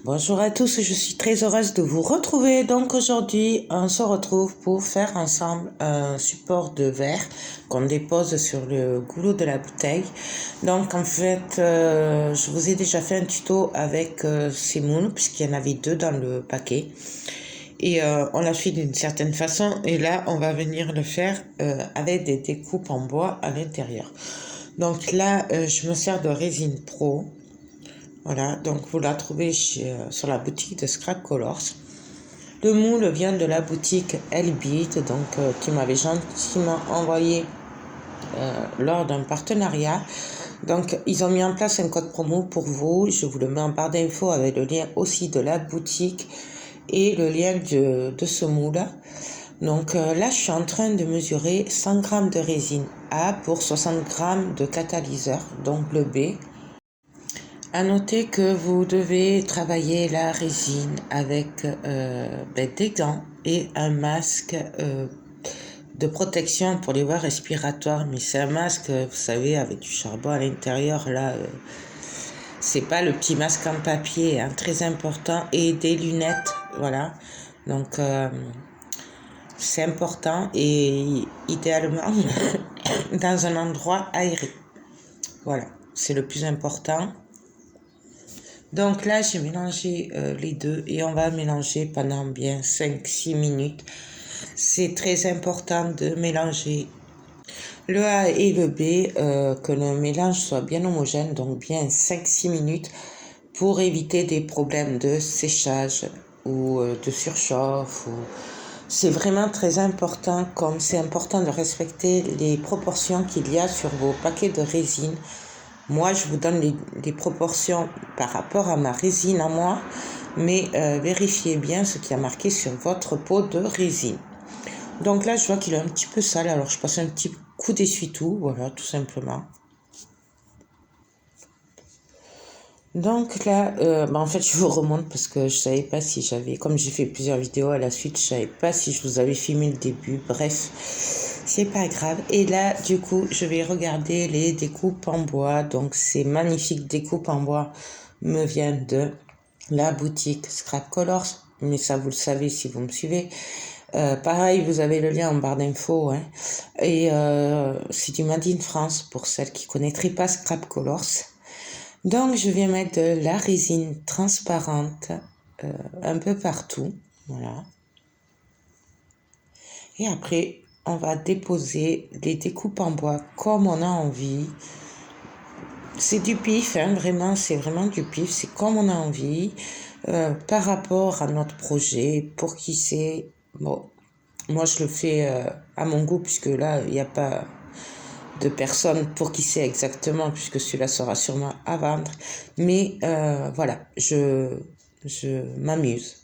Bonjour à tous, je suis très heureuse de vous retrouver. Donc aujourd'hui, on se retrouve pour faire ensemble un support de verre qu'on dépose sur le goulot de la bouteille. Donc en fait, je vous ai déjà fait un tuto avec ces moules, puisqu'il y en avait deux dans le paquet. Et on l'a fait d'une certaine façon, et là, on va venir le faire avec des découpes en bois à l'intérieur. Donc là, je me sers de résine pro. Voilà, donc vous la trouvez sur la boutique de Scrap Colors. Le moule vient de la boutique Elbit, donc qui m'avait gentiment envoyé lors d'un partenariat. Donc ils ont mis en place un code promo pour vous. Je vous le mets en barre d'infos avec le lien aussi de la boutique et le lien de ce moule. Donc là, je suis en train de mesurer 100 g de résine A pour 60 g de catalyseur, donc le B. À noter que vous devez travailler la résine avec des gants et un masque de protection pour les voies respiratoires. Mais c'est un masque, vous savez, avec du charbon à l'intérieur. Là, c'est pas le petit masque en papier, hein, très important. Et des lunettes, voilà. Donc, c'est important et idéalement dans un endroit aéré. Voilà, c'est le plus important. Donc là, j'ai mélangé les deux et on va mélanger pendant bien 5-6 minutes. C'est très important de mélanger le A et le B, que le mélange soit bien homogène, donc bien 5-6 minutes pour éviter des problèmes de séchage ou de surchauffe. C'est vraiment très important, comme c'est important de respecter les proportions qu'il y a sur vos paquets de résine. Moi, je vous donne les proportions par rapport à ma résine à moi, mais vérifiez bien ce qui a marqué sur votre pot de résine. Donc là, je vois qu'il est un petit peu sale, alors je passe un petit coup d'essuie-tout, voilà, tout simplement. Donc là, en fait, je vous remonte parce que je savais pas si j'avais, comme j'ai fait plusieurs vidéos à la suite, je savais pas si je vous avais filmé le début, bref. C'est pas grave. Et là, du coup, je vais regarder les découpes en bois. Donc, ces magnifiques découpes en bois me viennent de la boutique Scrap Colors. Mais ça, vous le savez si vous me suivez. Pareil, vous avez le lien en barre d'infos. Hein. Et c'est du Made in France pour celles qui ne connaîtraient pas Scrap Colors. Donc, je vais mettre de la résine transparente un peu partout. Voilà. Et après, on va déposer les découpes en bois comme on a envie. C'est du pif, hein, vraiment, c'est vraiment du pif. C'est comme on a envie par rapport à notre projet. Pour qui c'est, bon, moi je le fais à mon goût puisque là, il n'y a pas de personne pour qui c'est exactement puisque celui-là sera sûrement à vendre. Mais voilà, je m'amuse.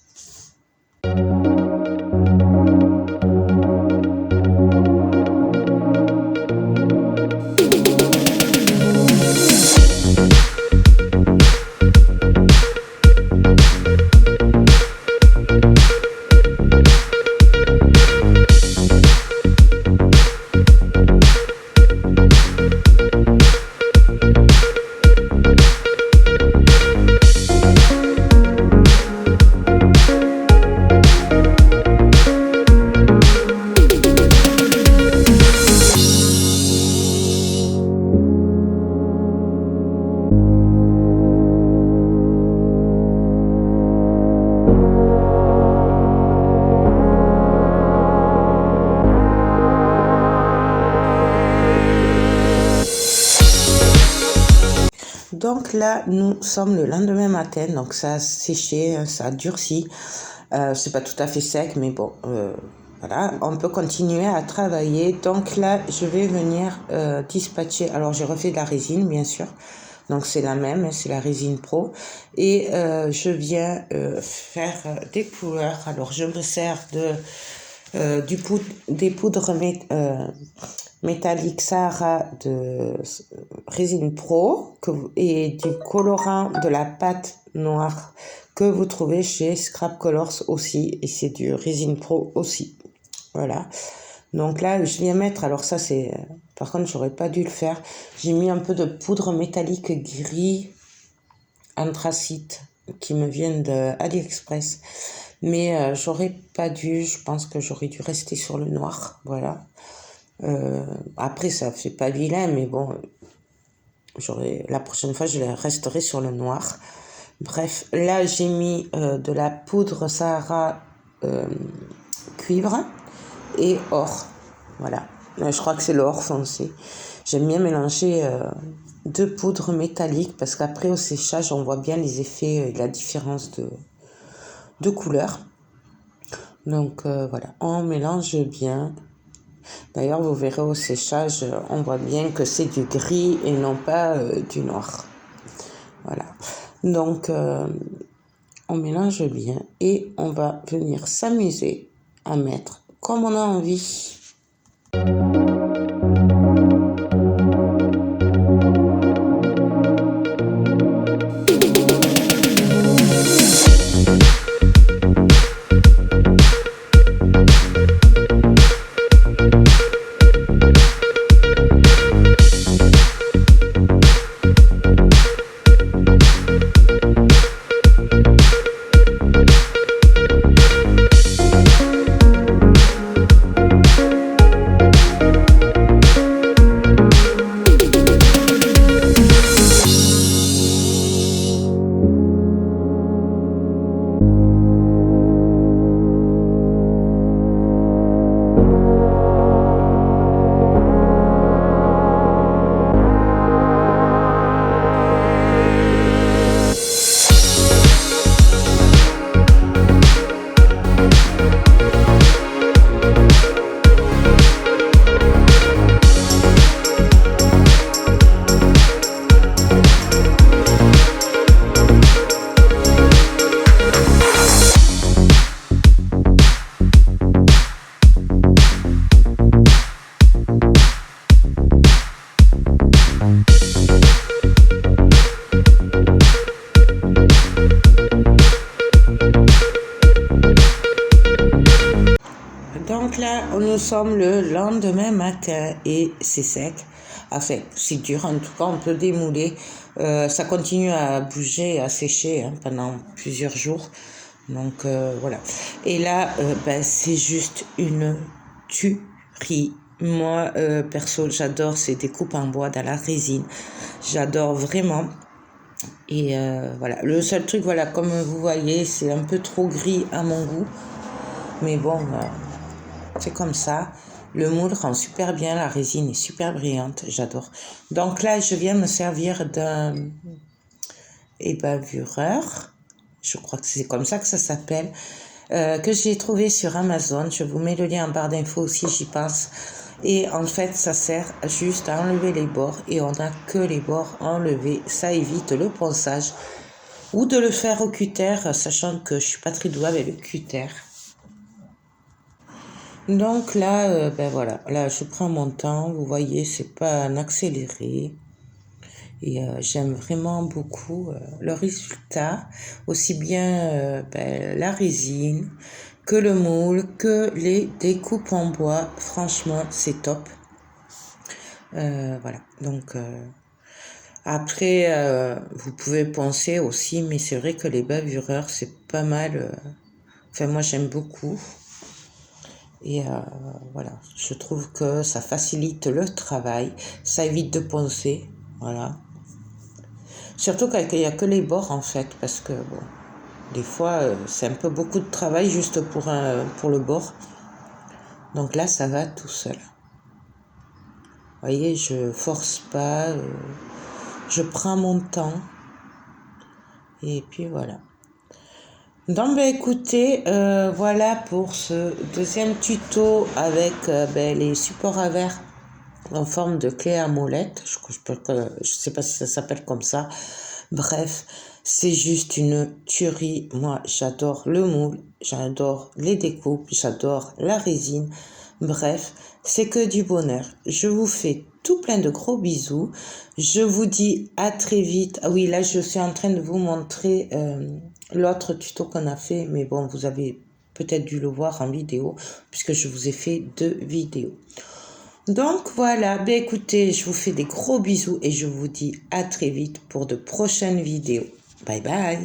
Donc là, nous sommes le lendemain matin, donc ça a séché, ça a durci. C'est pas tout à fait sec, mais bon, voilà, on peut continuer à travailler. Donc là, je vais venir dispatcher. Alors, j'ai refait de la résine, bien sûr. Donc c'est la même, c'est la résine pro. Et je viens faire des couleurs. Alors, je me sers des poudres métallique Sahara de résine pro et du colorant de la pâte noire que vous trouvez chez Scrap Colors aussi, et c'est du résine pro aussi. Voilà. Donc là, je viens mettre, alors ça c'est, par contre j'aurais pas dû le faire, j'ai mis un peu de poudre métallique gris anthracite qui me viennent de AliExpress. Mais j'aurais pas dû, je pense que j'aurais dû rester sur le noir, voilà. Après, ça fait pas vilain, mais bon, la prochaine fois, je resterai sur le noir. Bref, là, j'ai mis de la poudre Sahara cuivre et or. Voilà, je crois que c'est l'or foncé. J'aime bien mélanger deux poudres métalliques parce qu'après, au séchage, on voit bien les effets et la différence de couleur. Donc voilà, on mélange bien. D'ailleurs, vous verrez au séchage, on voit bien que c'est du gris et non pas du noir. Voilà. Donc, on mélange bien et on va venir s'amuser à mettre comme on a envie. Donc là, nous sommes le lendemain matin et c'est sec. Enfin, c'est dur, en tout cas, on peut démouler. Ça continue à bouger, à sécher pendant plusieurs jours. Donc voilà. Et là, c'est juste une tuerie. Moi, perso, j'adore ces découpes en bois dans la résine. J'adore vraiment. Et voilà. Le seul truc, voilà, comme vous voyez, c'est un peu trop gris à mon goût. Mais bon, c'est comme ça. Le moule rend super bien, la résine est super brillante, j'adore. Donc là, je viens me servir d'un ébavureur, je crois que c'est comme ça que ça s'appelle, que j'ai trouvé sur Amazon. Je vous mets le lien en barre d'infos si j'y pense. Et en fait, ça sert juste à enlever les bords et on n'a que les bords enlevés. Ça évite le ponçage ou de le faire au cutter, sachant que je suis pas très douée avec le cutter. Donc là, voilà, là je prends mon temps, vous voyez, c'est pas un accéléré. Et j'aime vraiment beaucoup le résultat, aussi bien la résine que le moule, que les découpes en bois. Franchement, c'est top. Voilà, donc après, vous pouvez penser aussi, mais c'est vrai que les bavureurs, c'est pas mal. Enfin, moi, j'aime beaucoup. Et voilà, je trouve que ça facilite le travail, ça évite de poncer, voilà. Surtout qu'il n'y a que les bords en fait, parce que bon, des fois c'est un peu beaucoup de travail juste pour le bord. Donc là, ça va tout seul. Vous voyez, je force pas, je prends mon temps. Et puis voilà. Donc écoutez, voilà pour ce deuxième tuto avec les supports à verre en forme de clé à molette. Je sais pas si ça s'appelle comme ça. Bref, c'est juste une tuerie. Moi, j'adore le moule, j'adore les découpes, j'adore la résine. Bref, c'est que du bonheur. Je vous fais tout plein de gros bisous. Je vous dis à très vite. Ah oui, là, je suis en train de vous montrer l'autre tuto qu'on a fait. Mais bon, vous avez peut-être dû le voir en vidéo puisque je vous ai fait 2 vidéos. Donc voilà, écoutez, je vous fais des gros bisous et je vous dis à très vite pour de prochaines vidéos. Bye bye.